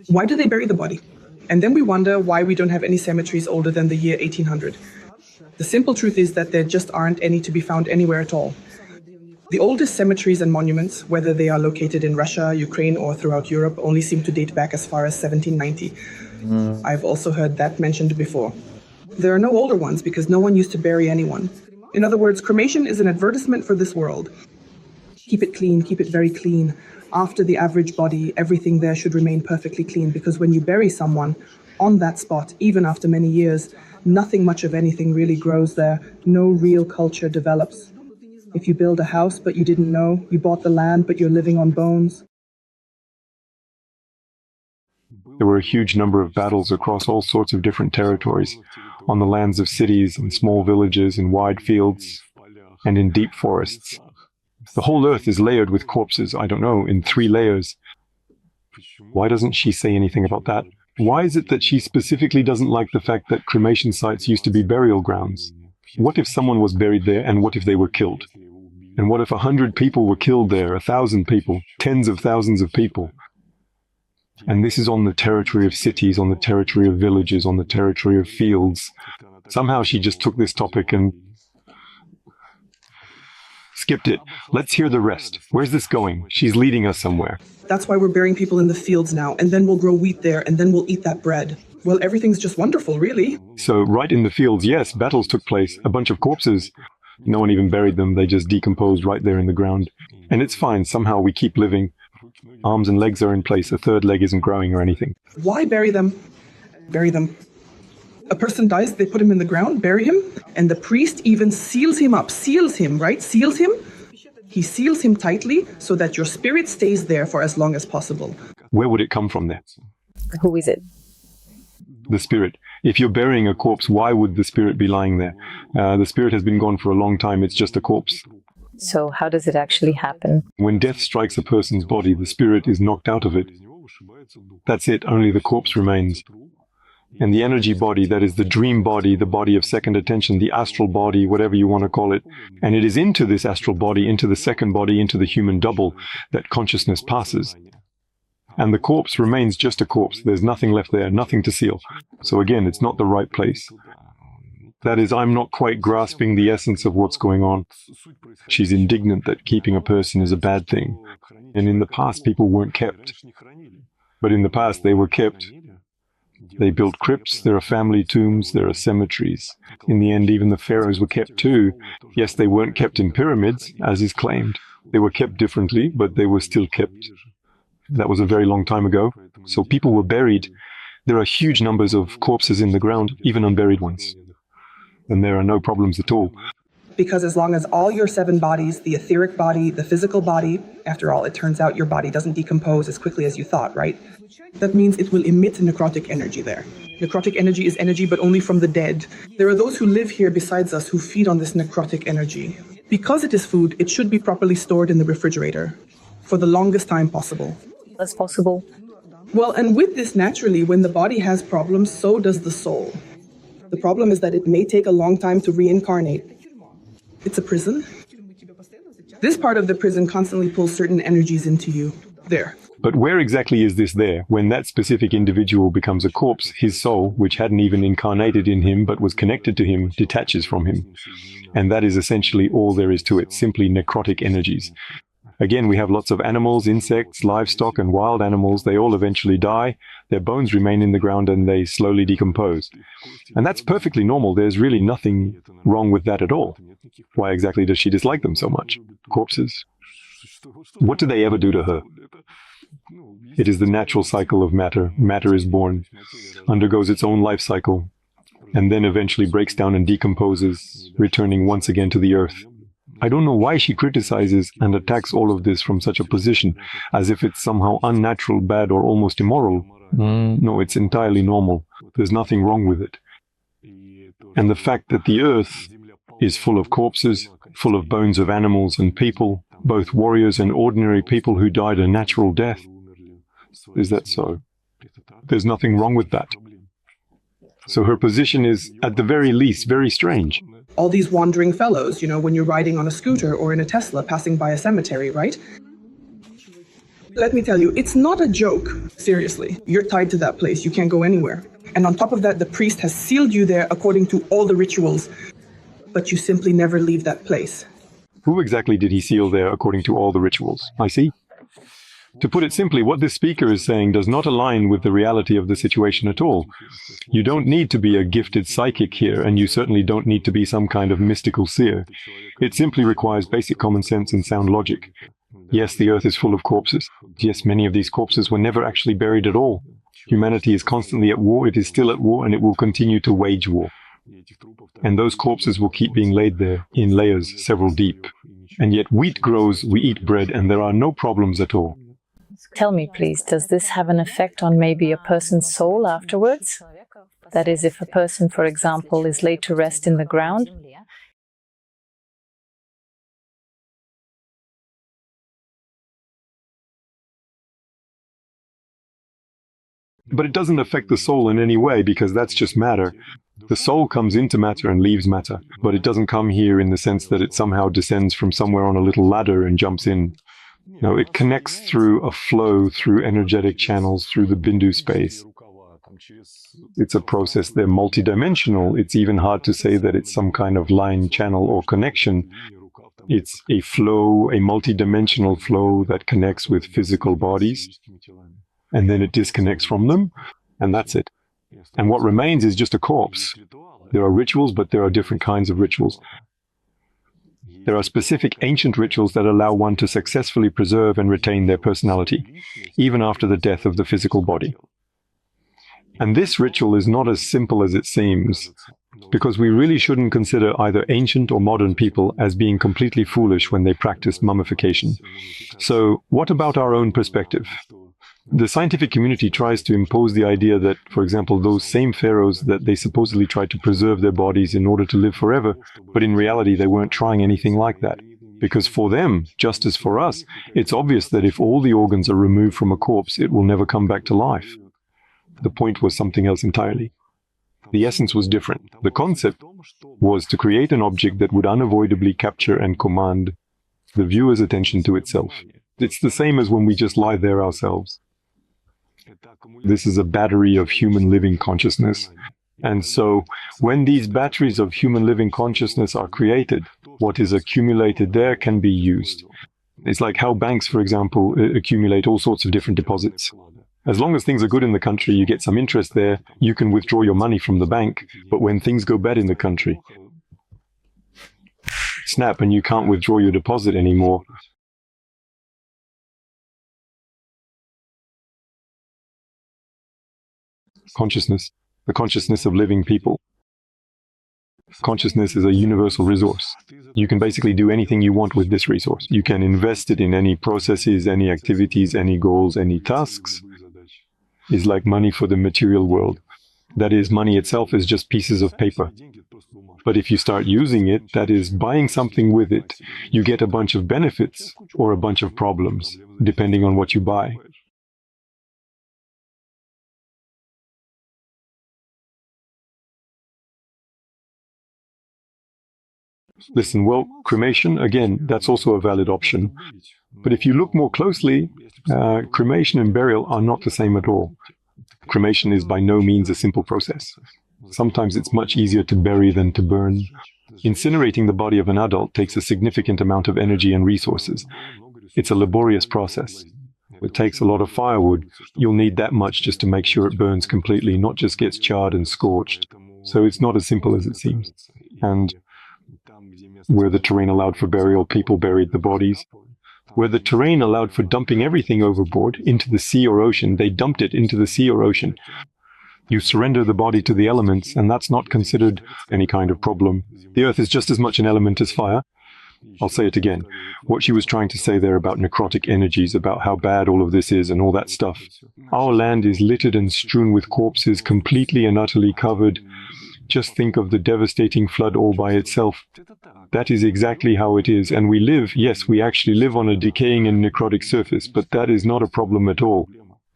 Why do they bury the body? And then we wonder why we don't have any cemeteries older than the year 1800. The simple truth is that there just aren't any to be found anywhere at all. The oldest cemeteries and monuments, whether they are located in Russia, Ukraine, or throughout Europe, only seem to date back as far as 1790. I've also heard that mentioned before. There are no older ones because no one used to bury anyone. In other words, cremation is an advertisement for this world. Keep it clean, keep it very clean. After the average body, everything there should remain perfectly clean, because when you bury someone on that spot, even after many years, nothing much of anything really grows there. No real culture develops. If you build a house but you didn't know, you bought the land but you're living on bones. There were a huge number of battles across all sorts of different territories, on the lands of cities, in small villages, in wide fields, and in deep forests. The whole earth is layered with corpses, I don't know, in 3 layers. Why doesn't she say anything about that? Why is it that she specifically doesn't like the fact that cremation sites used to be burial grounds? What if someone was buried there, and what if they were killed? And what if 100 people were killed there, 1,000 people, tens of thousands of people? And this is on the territory of cities, on the territory of villages, on the territory of fields. Somehow she just took this topic and skipped it. Let's hear the rest. Where's this going? She's leading us somewhere. That's why we're burying people in the fields now, and then we'll grow wheat there, and then we'll eat that bread. Well, everything's just wonderful, really. So right in the fields, yes, battles took place. A bunch of corpses. No one even buried them. They just decomposed right there in the ground. And it's fine. Somehow we keep living. Arms and legs are in place. A third leg isn't growing or anything. Why bury them? Bury them. A person dies, they put him in the ground, bury him, and the priest even seals him up. Seals him, right? Seals him. He seals him tightly so that your spirit stays there for as long as possible. Where would it come from there? Who is it? The spirit. If you're burying a corpse, why would the spirit be lying there? The spirit has been gone for a long time. It's just a corpse. So how does it actually happen? When death strikes a person's body, the spirit is knocked out of it. That's it. Only the corpse remains. And the energy body, that is the dream body, the body of second attention, the astral body, whatever you want to call it. And it is into this astral body, into the second body, into the human double, that consciousness passes. And the corpse remains just a corpse. There's nothing left there, nothing to seal. So again, it's not the right place. That is, I'm not quite grasping the essence of what's going on. She's indignant that keeping a person is a bad thing. And in the past, people weren't kept. But in the past, they were kept. They built crypts, there are family tombs, there are cemeteries. In the end, even the pharaohs were kept too. Yes, they weren't kept in pyramids, as is claimed. They were kept differently, but they were still kept. That was a very long time ago. So people were buried. There are huge numbers of corpses in the ground, even unburied ones. And there are no problems at all. Because as long as all your 7 bodies, the etheric body, the physical body, after all, it turns out your body doesn't decompose as quickly as you thought, right? That means it will emit necrotic energy there. Necrotic energy is energy, but only from the dead. There are those who live here besides us who feed on this necrotic energy. Because it is food, it should be properly stored in the refrigerator for the longest time possible. That's possible. Well, and with this, naturally, when the body has problems, so does the soul. The problem is that it may take a long time to reincarnate. It's a prison. This part of the prison constantly pulls certain energies into you. There. But where exactly is this there? When that specific individual becomes a corpse, his soul, which hadn't even incarnated in him but was connected to him, detaches from him. And that is essentially all there is to it, simply necrotic energies. Again, we have lots of animals, insects, livestock, and wild animals. They all eventually die. Their bones remain in the ground and they slowly decompose. And that's perfectly normal. There's really nothing wrong with that at all. Why exactly does she dislike them so much? Corpses? What do they ever do to her? It is the natural cycle of matter. Matter is born, undergoes its own life cycle, and then eventually breaks down and decomposes, returning once again to the earth. I don't know why she criticizes and attacks all of this from such a position, as if it's somehow unnatural, bad, or almost immoral. No, it's entirely normal. There's nothing wrong with it. And the fact that the earth is full of corpses, full of bones of animals and people, both warriors and ordinary people who died a natural death. Is that so? There's nothing wrong with that. So her position is, at the very least, very strange. All these wandering fellows, when you're riding on a scooter or in a Tesla passing by a cemetery, right? Let me tell you, it's not a joke. Seriously, you're tied to that place. You can't go anywhere. And on top of that, the priest has sealed you there according to all the rituals. But you simply never leave that place. Who exactly did he seal there according to all the rituals? I see. To put it simply, what this speaker is saying does not align with the reality of the situation at all. You don't need to be a gifted psychic here, and you certainly don't need to be some kind of mystical seer. It simply requires basic common sense and sound logic. Yes, the earth is full of corpses. Yes, many of these corpses were never actually buried at all. Humanity is constantly at war, it is still at war, and it will continue to wage war. And those corpses will keep being laid there, in layers several deep. And yet wheat grows, we eat bread, and there are no problems at all. Tell me, please, does this have an effect on maybe a person's soul afterwards? That is, if a person, for example, is laid to rest in the ground? But it doesn't affect the soul in any way, because that's just matter. The soul comes into matter and leaves matter, but it doesn't come here in the sense that it somehow descends from somewhere on a little ladder and jumps in. No, it connects through a flow, through energetic channels, through the Bindu space. It's a process. They're multidimensional. It's even hard to say that it's some kind of line, channel, or connection. It's a flow, a multidimensional flow that connects with physical bodies, and then it disconnects from them, and that's it. And what remains is just a corpse. There are rituals, but there are different kinds of rituals. There are specific ancient rituals that allow one to successfully preserve and retain their personality, even after the death of the physical body. And this ritual is not as simple as it seems, because we really shouldn't consider either ancient or modern people as being completely foolish when they practice mummification. So, what about our own perspective? The scientific community tries to impose the idea that, for example, those same pharaohs that they supposedly tried to preserve their bodies in order to live forever, but in reality they weren't trying anything like that. Because for them, just as for us, it's obvious that if all the organs are removed from a corpse, it will never come back to life. The point was something else entirely. The essence was different. The concept was to create an object that would unavoidably capture and command the viewer's attention to itself. It's the same as when we just lie there ourselves. This is a battery of human living consciousness. And so, when these batteries of human living consciousness are created, what is accumulated there can be used. It's like how banks, for example, accumulate all sorts of different deposits. As long as things are good in the country, you get some interest there, you can withdraw your money from the bank. But when things go bad in the country, snap, and you can't withdraw your deposit anymore. Consciousness, the consciousness of living people. Consciousness is a universal resource. You can basically do anything you want with this resource. You can invest it in any processes, any activities, any goals, any tasks. It's like money for the material world. That is, money itself is just pieces of paper. But if you start using it, that is, buying something with it, you get a bunch of benefits or a bunch of problems, depending on what you buy. Listen, well, cremation, again, that's also a valid option. But if you look more closely, cremation and burial are not the same at all. Cremation is by no means a simple process. Sometimes it's much easier to bury than to burn. Incinerating the body of an adult takes a significant amount of energy and resources. It's a laborious process. It takes a lot of firewood. You'll need that much just to make sure it burns completely, not just gets charred and scorched. So it's not as simple as it seems. And where the terrain allowed for burial, people buried the bodies. Where the terrain allowed for dumping everything overboard, into the sea or ocean, they dumped it into the sea or ocean. You surrender the body to the elements, and that's not considered any kind of problem. The earth is just as much an element as fire. I'll say it again. What she was trying to say there about necrotic energies, about how bad all of this is and all that stuff. Our land is littered and strewn with corpses, completely and utterly covered. Just think of the devastating flood all by itself. That is exactly how it is, and we live, yes, we actually live on a decaying and necrotic surface, but that is not a problem at all.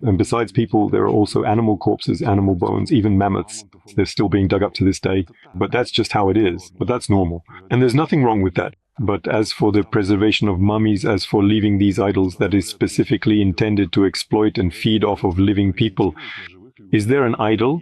And besides people, there are also animal corpses, animal bones, even mammoths. They're still being dug up to this day. But that's just how it is. But that's normal. And there's nothing wrong with that. But as for the preservation of mummies, as for leaving these idols that is specifically intended to exploit and feed off of living people, is there an idol?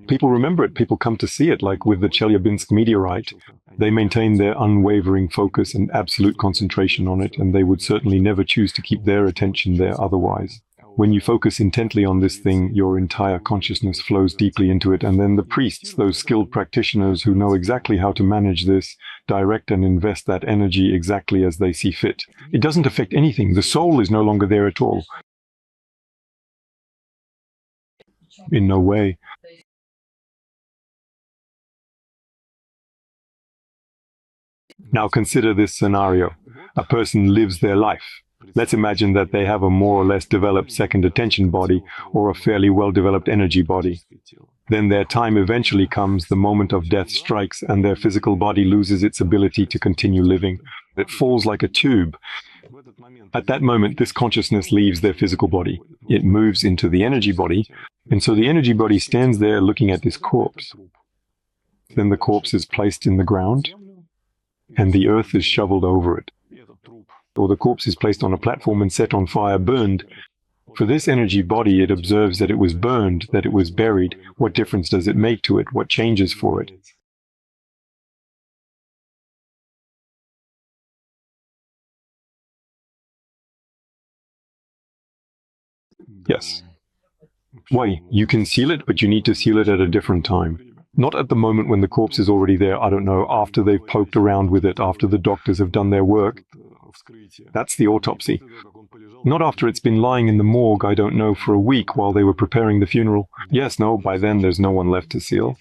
People remember it. People come to see it, like with the Chelyabinsk meteorite. They maintain their unwavering focus and absolute concentration on it, and they would certainly never choose to keep their attention there otherwise. When you focus intently on this thing, your entire consciousness flows deeply into it, and then the priests, those skilled practitioners who know exactly how to manage this, direct and invest that energy exactly as they see fit. It doesn't affect anything. The soul is no longer there at all. In no way. Now consider this scenario. A person lives their life. Let's imagine that they have a more or less developed second attention body or a fairly well-developed energy body. Then their time eventually comes, the moment of death strikes, and their physical body loses its ability to continue living. It falls like a tube. At that moment, this consciousness leaves their physical body. It moves into the energy body, and so the energy body stands there looking at this corpse. Then the corpse is placed in the ground, and the earth is shoveled over it. Or the corpse is placed on a platform and set on fire, burned. For this energy body, it observes that it was burned, that it was buried. What difference does it make to it? What changes for it? Yes. Why? You can seal it, but you need to seal it at a different time. Not at the moment when the corpse is already there, I don't know, after they've poked around with it, after the doctors have done their work. That's the autopsy. Not after it's been lying in the morgue, I don't know, for a week while they were preparing the funeral. Yes, no, by then there's no one left to seal.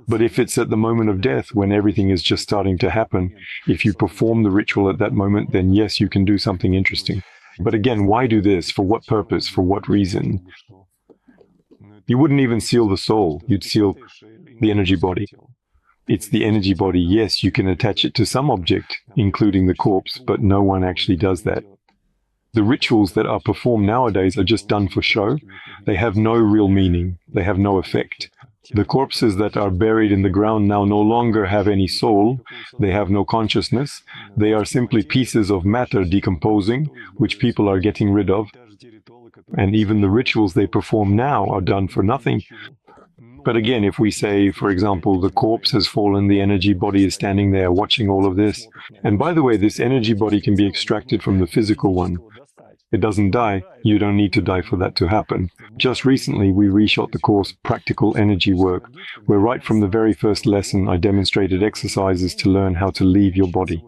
But if it's at the moment of death, when everything is just starting to happen, if you perform the ritual at that moment, then yes, you can do something interesting. But again, why do this? For what purpose? For what reason? You wouldn't even seal the soul. You'd seal the energy body. It's the energy body. Yes, you can attach it to some object, including the corpse, but no one actually does that. The rituals that are performed nowadays are just done for show. They have no real meaning. They have no effect. The corpses that are buried in the ground now no longer have any soul. They have no consciousness. They are simply pieces of matter decomposing, which people are getting rid of. And even the rituals they perform now are done for nothing. But again, if we say, for example, the corpse has fallen, the energy body is standing there watching all of this. And by the way, this energy body can be extracted from the physical one. It doesn't die. You don't need to die for that to happen. Just recently, we reshot the course Practical Energy Work, where right from the very first lesson, I demonstrated exercises to learn how to leave your body.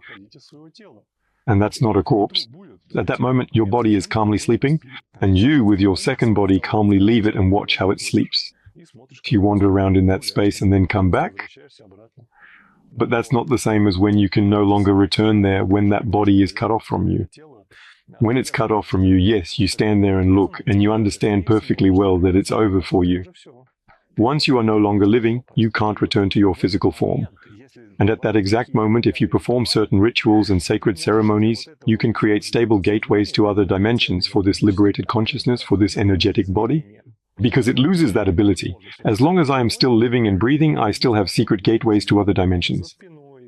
And that's not a corpse. At that moment, your body is calmly sleeping, and you, with your second body, calmly leave it and watch how it sleeps. You wander around in that space and then come back. But that's not the same as when you can no longer return there when that body is cut off from you. When it's cut off from you, yes, you stand there and look, and you understand perfectly well that it's over for you. Once you are no longer living, you can't return to your physical form. And at that exact moment, if you perform certain rituals and sacred ceremonies, you can create stable gateways to other dimensions for this liberated consciousness, for this energetic body. Because it loses that ability. As long as I am still living and breathing, I still have secret gateways to other dimensions.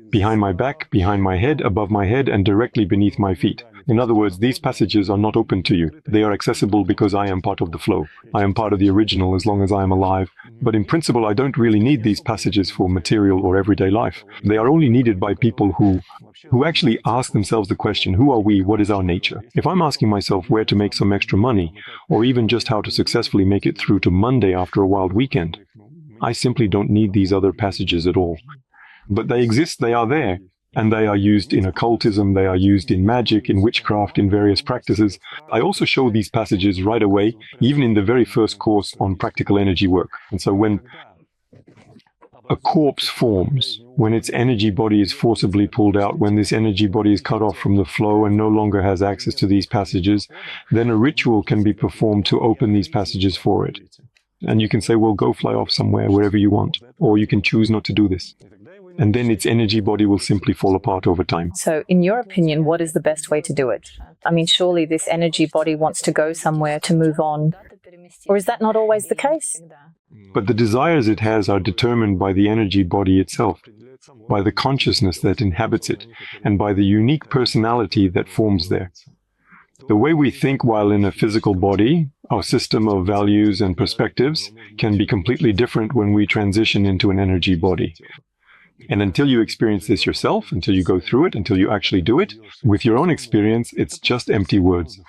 Behind my back, behind my head, above my head, and directly beneath my feet. In other words, these passages are not open to you. They are accessible because I am part of the flow. I am part of the original as long as I am alive. But in principle, I don't really need these passages for material or everyday life. They are only needed by people who actually ask themselves the question, who are we? What is our nature? If I'm asking myself where to make some extra money, or even just how to successfully make it through to Monday after a wild weekend, I simply don't need these other passages at all. But they exist, they are there. And they are used in occultism, they are used in magic, in witchcraft, in various practices. I also show these passages right away, even in the very first course on practical energy work. And so when a corpse forms, when its energy body is forcibly pulled out, when this energy body is cut off from the flow and no longer has access to these passages, then a ritual can be performed to open these passages for it. And you can say, well, go fly off somewhere, wherever you want. Or you can choose not to do this. And then its energy body will simply fall apart over time. So, in your opinion, what is the best way to do it? I mean, surely this energy body wants to go somewhere, to move on. Or is that not always the case? But the desires it has are determined by the energy body itself, by the consciousness that inhabits it, and by the unique personality that forms there. The way we think while in a physical body, our system of values and perspectives, can be completely different when we transition into an energy body. And until you experience this yourself, until you go through it, until you actually do it, with your own experience, it's just empty words.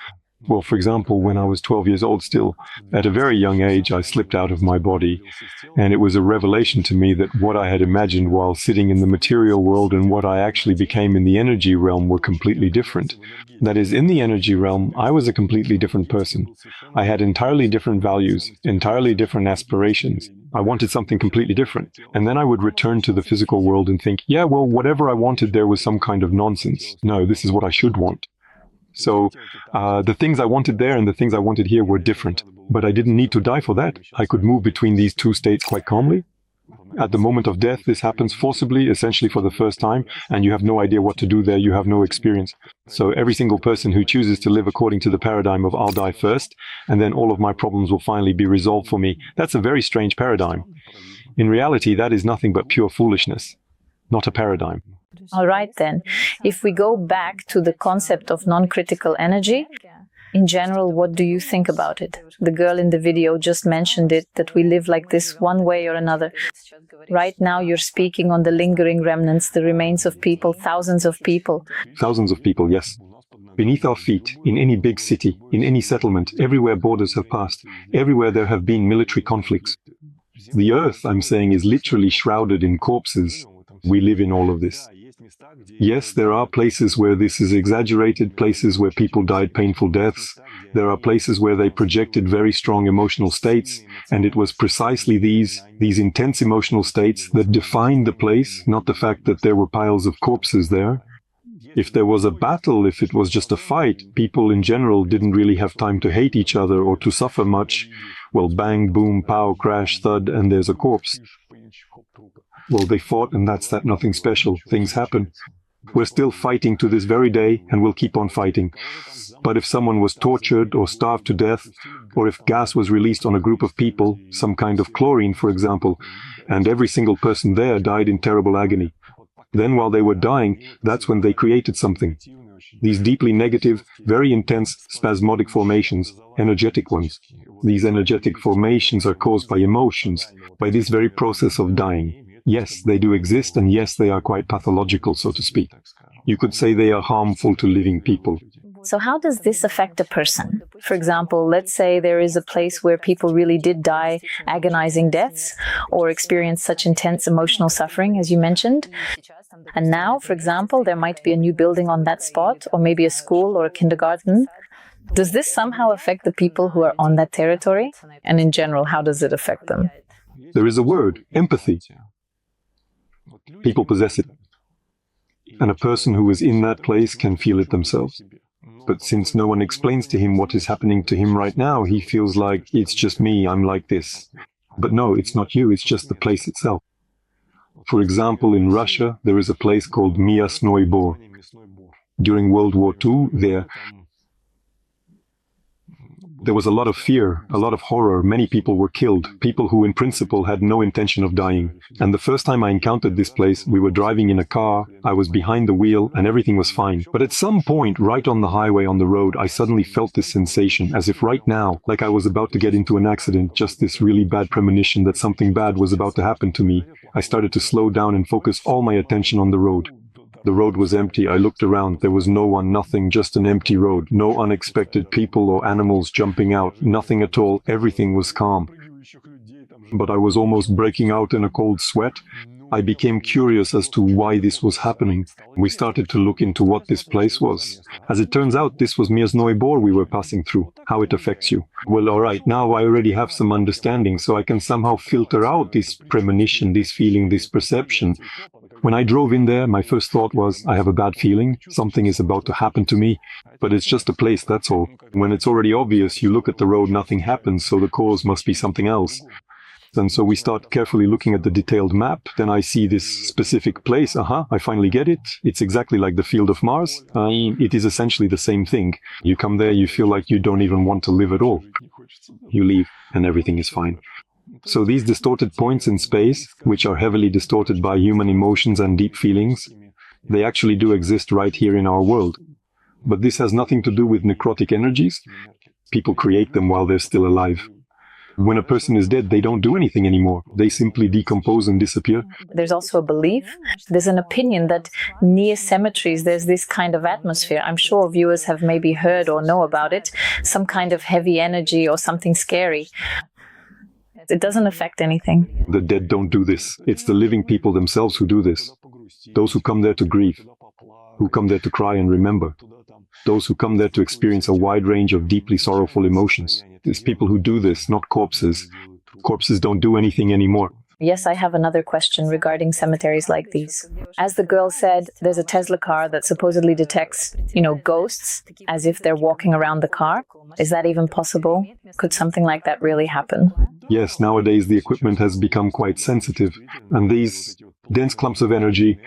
Well, for example, when I was 12 years old still, at a very young age, I slipped out of my body. And it was a revelation to me that what I had imagined while sitting in the material world and what I actually became in the energy realm were completely different. That is, in the energy realm, I was a completely different person. I had entirely different values, entirely different aspirations. I wanted something completely different. And then I would return to the physical world and think, yeah, well, whatever I wanted there was some kind of nonsense. No, this is what I should want. So the things I wanted there and the things I wanted here were different. But I didn't need to die for that. I could move between these two states quite calmly. At the moment of death, this happens forcibly, essentially for the first time, and you have no idea what to do there, you have no experience. So every single person who chooses to live according to the paradigm of I'll die first, and then all of my problems will finally be resolved for me, that's a very strange paradigm. In reality, that is nothing but pure foolishness, not a paradigm. All right, then. If we go back to the concept of non-critical energy, in general, what do you think about it? The girl in the video just mentioned it, that we live like this one way or another. Right now, you're speaking on the lingering remnants, the remains of people, thousands of people. Thousands of people, yes. Beneath our feet, in any big city, in any settlement, everywhere borders have passed, everywhere there have been military conflicts. The earth, I'm saying, is literally shrouded in corpses. We live in all of this. Yes, there are places where this is exaggerated, places where people died painful deaths. There are places where they projected very strong emotional states, and it was precisely these intense emotional states that defined the place, not the fact that there were piles of corpses there. If there was a battle, if it was just a fight, people in general didn't really have time to hate each other or to suffer much. Well, bang, boom, pow, crash, thud, and there's a corpse. Well, they fought, and that's that, nothing special. Things happen. We're still fighting to this very day, and we'll keep on fighting. But if someone was tortured or starved to death, or if gas was released on a group of people, some kind of chlorine, for example, and every single person there died in terrible agony, then while they were dying, that's when they created something. These deeply negative, very intense, spasmodic formations, energetic ones. These energetic formations are caused by emotions, by this very process of dying. Yes, they do exist, and yes, they are quite pathological, so to speak. You could say they are harmful to living people. So how does this affect a person? For example, let's say there is a place where people really did die agonizing deaths or experience such intense emotional suffering, as you mentioned. And now, for example, there might be a new building on that spot, or maybe a school or a kindergarten. Does this somehow affect the people who are on that territory? And in general, how does it affect them? There is a word, empathy. People possess it. And a person who is in that place can feel it themselves. But since no one explains to him what is happening to him right now, he feels like, it's just me, I'm like this. But no, it's not you, it's just the place itself. For example, in Russia, there is a place called Myasnoy Bor. During World War II, there was a lot of fear, a lot of horror. Many people were killed, people who in principle had no intention of dying. And the first time I encountered this place, we were driving in a car, I was behind the wheel, and everything was fine. But at some point, right on the highway on the road, I suddenly felt this sensation, as if right now, like I was about to get into an accident, just this really bad premonition that something bad was about to happen to me. I started to slow down and focus all my attention on the road. The road was empty. I looked around. There was no one, nothing, just an empty road. No unexpected people or animals jumping out. Nothing at all. Everything was calm. But I was almost breaking out in a cold sweat. I became curious as to why this was happening. We started to look into what this place was. As it turns out, this was Myasnoy Bor we were passing through, how it affects you. Well, all right, now I already have some understanding, so I can somehow filter out this premonition, this feeling, this perception. When I drove in there, my first thought was, I have a bad feeling, something is about to happen to me, but it's just a place, that's all. When it's already obvious, you look at the road, nothing happens, so the cause must be something else. And so we start carefully looking at the detailed map. Then I see this specific place. I finally get it. It's exactly like the field of Mars. It is essentially the same thing. You come there, you feel like you don't even want to live at all. You leave, and everything is fine. So these distorted points in space, which are heavily distorted by human emotions and deep feelings, they actually do exist right here in our world. But this has nothing to do with necrotic energies. People create them while they're still alive. When a person is dead, they don't do anything anymore. They simply decompose and disappear. There's also a belief, there's an opinion that near cemeteries there's this kind of atmosphere. I'm sure viewers have maybe heard or know about it, some kind of heavy energy or something scary. It doesn't affect anything. The dead don't do this. It's the living people themselves who do this. Those who come there to grieve, who come there to cry and remember, those who come there to experience a wide range of deeply sorrowful emotions. It's people who do this, not corpses. Corpses don't do anything anymore. Yes, I have another question regarding cemeteries like these. As the girl said, there's a Tesla car that supposedly detects, ghosts, as if they're walking around the car. Is that even possible? Could something like that really happen? Yes, nowadays the equipment has become quite sensitive. And these dense clumps of energy,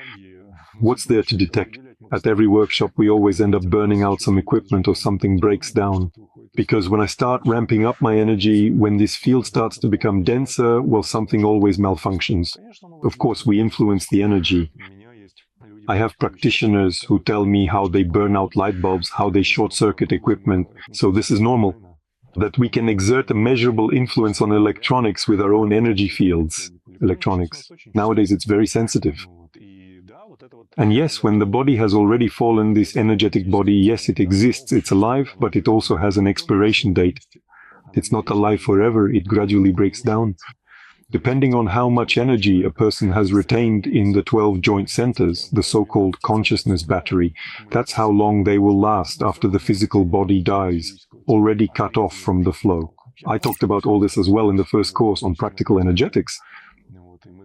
what's there to detect? At every workshop, we always end up burning out some equipment or something breaks down. Because when I start ramping up my energy, when this field starts to become denser, well, something always malfunctions. Of course, we influence the energy. I have practitioners who tell me how they burn out light bulbs, how they short-circuit equipment. So this is normal. That we can exert a measurable influence on electronics with our own energy fields. Electronics. Nowadays, it's very sensitive. And yes, when the body has already fallen, this energetic body, yes, it exists, it's alive, but it also has an expiration date. It's not alive forever, it gradually breaks down. Depending on how much energy a person has retained in the 12 joint centers, the so-called consciousness battery, that's how long they will last after the physical body dies, already cut off from the flow. I talked about all this as well in the first course on practical energetics.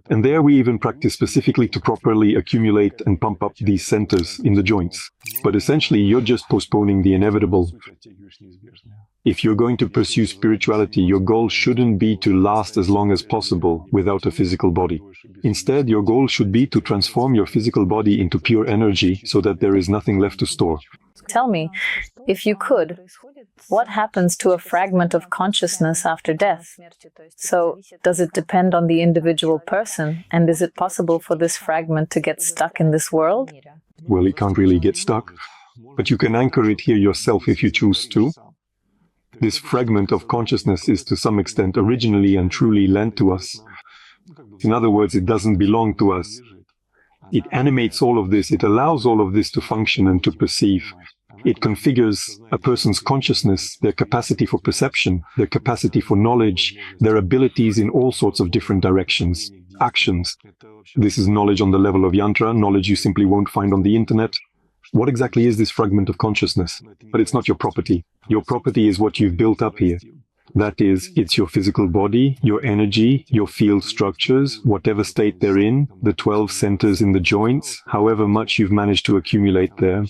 And there we even practice specifically to properly accumulate and pump up these centers in the joints. But essentially, you're just postponing the inevitable. If you're going to pursue spirituality, your goal shouldn't be to last as long as possible without a physical body. Instead, your goal should be to transform your physical body into pure energy so that there is nothing left to store. Tell me, if you could, what happens to a fragment of consciousness after death? So, does it depend on the individual person? And is it possible for this fragment to get stuck in this world? Well, it can't really get stuck, but you can anchor it here yourself if you choose to. This fragment of consciousness is to some extent originally and truly lent to us. In other words, it doesn't belong to us. It animates all of this, it allows all of this to function and to perceive. It configures a person's consciousness, their capacity for perception, their capacity for knowledge, their abilities in all sorts of different directions, actions. This is knowledge on the level of yantra, knowledge you simply won't find on the internet. What exactly is this fragment of consciousness? But it's not your property. Your property is what you've built up here. That is, it's your physical body, your energy, your field structures, whatever state they're in, the 12 centers in the joints, however much you've managed to accumulate there.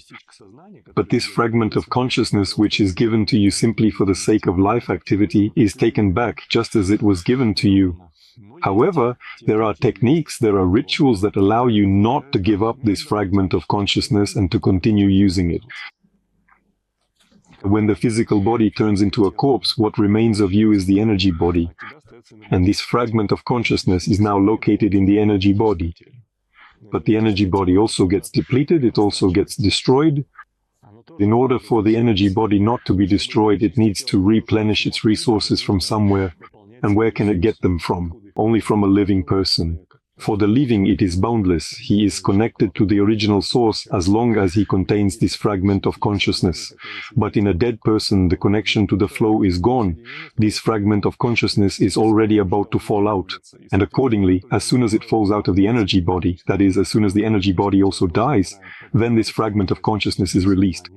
But this fragment of consciousness, which is given to you simply for the sake of life activity, is taken back just as it was given to you. However, there are techniques, there are rituals that allow you not to give up this fragment of consciousness and to continue using it. When the physical body turns into a corpse, what remains of you is the energy body. And this fragment of consciousness is now located in the energy body. But the energy body also gets depleted, it also gets destroyed. In order for the energy body not to be destroyed, it needs to replenish its resources from somewhere. And where can it get them from? Only from a living person. For the living, it is boundless. He is connected to the original source as long as he contains this fragment of consciousness. But in a dead person, the connection to the flow is gone. This fragment of consciousness is already about to fall out. And accordingly, as soon as it falls out of the energy body, that is, as soon as the energy body also dies, then this fragment of consciousness is released.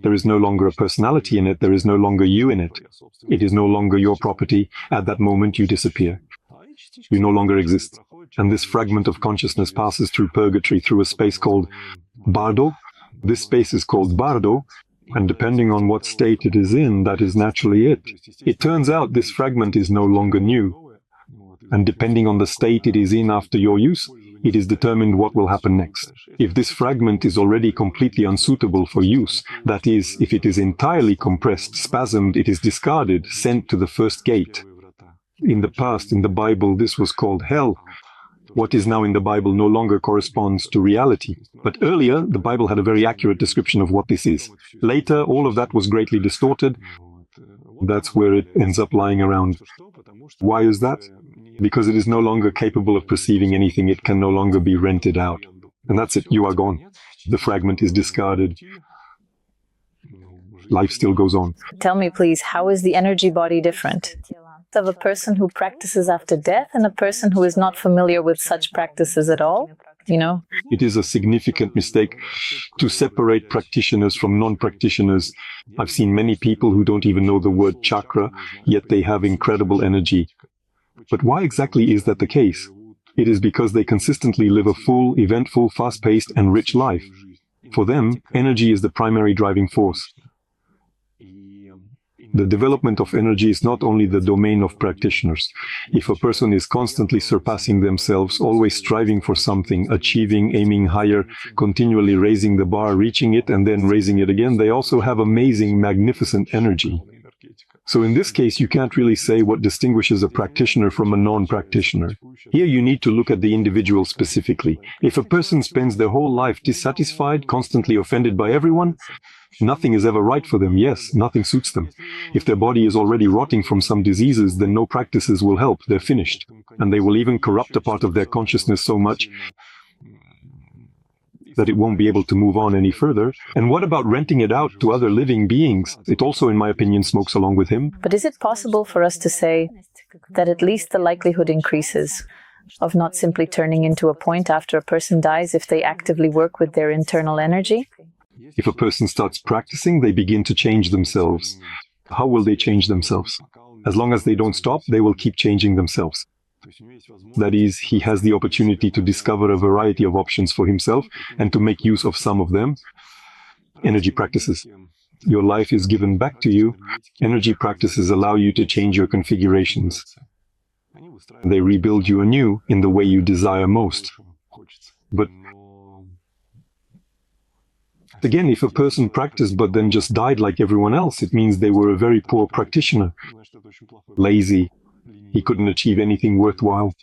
There is no longer a personality in it, there is no longer you in it. It is no longer your property. At that moment, you disappear. You no longer exist. And this fragment of consciousness passes through purgatory, through a space called bardo. This space is called bardo, and depending on what state it is in, that is naturally it. It turns out this fragment is no longer new. and depending on the state it is in after your use, it is determined what will happen next. If this fragment is already completely unsuitable for use, that is, if it is entirely compressed, spasmed, it is discarded, sent to the first gate. In the past, in the Bible, this was called hell. What is now in the Bible no longer corresponds to reality. But earlier, the Bible had a very accurate description of what this is. Later, all of that was greatly distorted. That's where it ends up lying around. Why is that? Because it is no longer capable of perceiving anything. It can no longer be rented out. And that's it. You are gone. The fragment is discarded. Life still goes on. Tell me, please, how is the energy body different of a person who practices after death and a person who is not familiar with such practices at all? You know? It is a significant mistake to separate practitioners from non-practitioners. I've seen many people who don't even know the word chakra, yet they have incredible energy. But why exactly is that the case? It is because they consistently live a full, eventful, fast-paced, and rich life. For them, energy is the primary driving force. The development of energy is not only the domain of practitioners. If a person is constantly surpassing themselves, always striving for something, achieving, aiming higher, continually raising the bar, reaching it, and then raising it again, they also have amazing, magnificent energy. So in this case, you can't really say what distinguishes a practitioner from a non-practitioner. Here you need to look at the individual specifically. If a person spends their whole life dissatisfied, constantly offended by everyone, nothing is ever right for them. Yes, nothing suits them. If their body is already rotting from some diseases, then no practices will help. They're finished. And they will even corrupt a part of their consciousness so much that it won't be able to move on any further. And what about renting it out to other living beings? It also, in my opinion, smokes along with him. But is it possible for us to say that at least the likelihood increases of not simply turning into a point after a person dies if they actively work with their internal energy? If a person starts practicing, they begin to change themselves. How will they change themselves? As long as they don't stop, they will keep changing themselves. That is, he has the opportunity to discover a variety of options for himself and to make use of some of them. Energy practices. Your life is given back to you. Energy practices allow you to change your configurations. They rebuild you anew in the way you desire most. But again, if a person practiced but then just died like everyone else, it means they were a very poor practitioner. Lazy. He couldn't achieve anything worthwhile.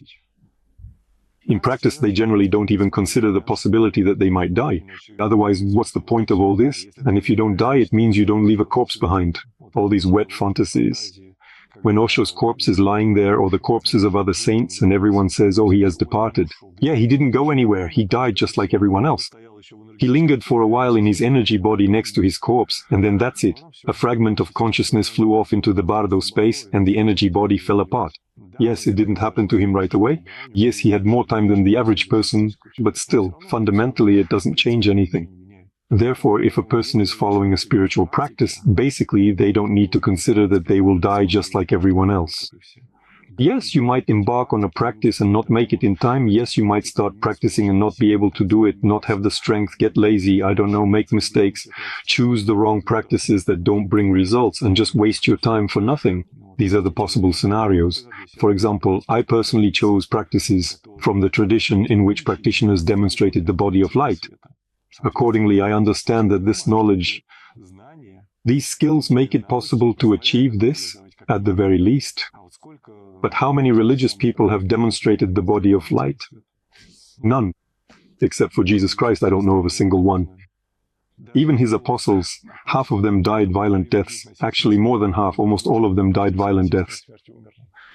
In practice, they generally don't even consider the possibility that they might die. Otherwise, what's the point of all this? And if you don't die, it means you don't leave a corpse behind. All these wet fantasies. When Osho's corpse is lying there, or the corpses of other saints, and everyone says, oh, he has departed. Yeah, he didn't go anywhere. He died just like everyone else. He lingered for a while in his energy body next to his corpse, and then that's it. A fragment of consciousness flew off into the bardo space, and the energy body fell apart. Yes, it didn't happen to him right away. Yes, he had more time than the average person, but still, fundamentally, it doesn't change anything. Therefore, if a person is following a spiritual practice, basically, they don't need to consider that they will die just like everyone else. Yes, you might embark on a practice and not make it in time. Yes, you might start practicing and not be able to do it, not have the strength, get lazy, I don't know, make mistakes, choose the wrong practices that don't bring results, and just waste your time for nothing. These are the possible scenarios. For example, I personally chose practices from the tradition in which practitioners demonstrated the body of light. Accordingly, I understand that this knowledge, these skills make it possible to achieve this, at the very least. But how many religious people have demonstrated the body of light? None. Except for Jesus Christ, I don't know of a single one. Even his apostles, half of them died violent deaths. Actually, more than half, almost all of them died violent deaths.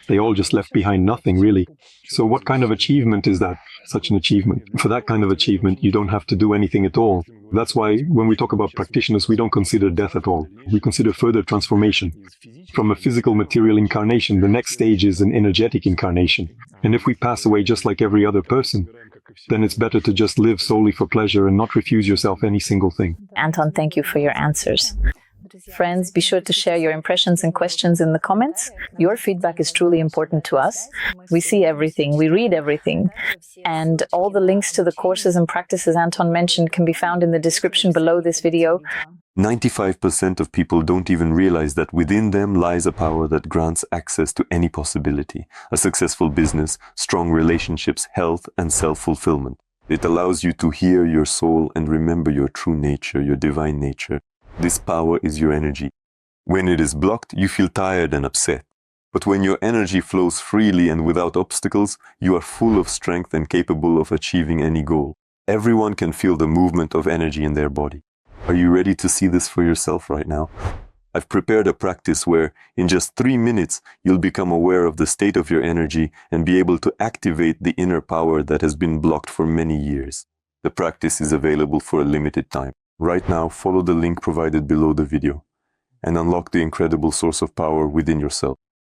They all just left behind nothing, really. So what kind of achievement is that? Such an achievement. For that kind of achievement, you don't have to do anything at all. That's why when we talk about practitioners, we don't consider death at all. We consider further transformation. From a physical material incarnation, the next stage is an energetic incarnation. And if we pass away just like every other person, then it's better to just live solely for pleasure and not refuse yourself any single thing. Anton, thank you for your answers. Friends, be sure to share your impressions and questions in the comments. Your feedback is truly important to us. We see everything, we read everything, and all the links to the courses and practices Anton mentioned can be found in the description below this video. 95% of people don't even realize that within them lies a power that grants access to any possibility, a successful business, strong relationships, health, and self-fulfillment. It allows you to hear your soul and remember your true nature, your divine nature. This power is your energy. When it is blocked, you feel tired and upset. But when your energy flows freely and without obstacles, you are full of strength and capable of achieving any goal. Everyone can feel the movement of energy in their body. Are you ready to see this for yourself right now? I've prepared a practice where, in just 3 minutes, you'll become aware of the state of your energy and be able to activate the inner power that has been blocked for many years. The practice is available for a limited time. Right now, follow the link provided below the video and unlock the incredible source of power within yourself.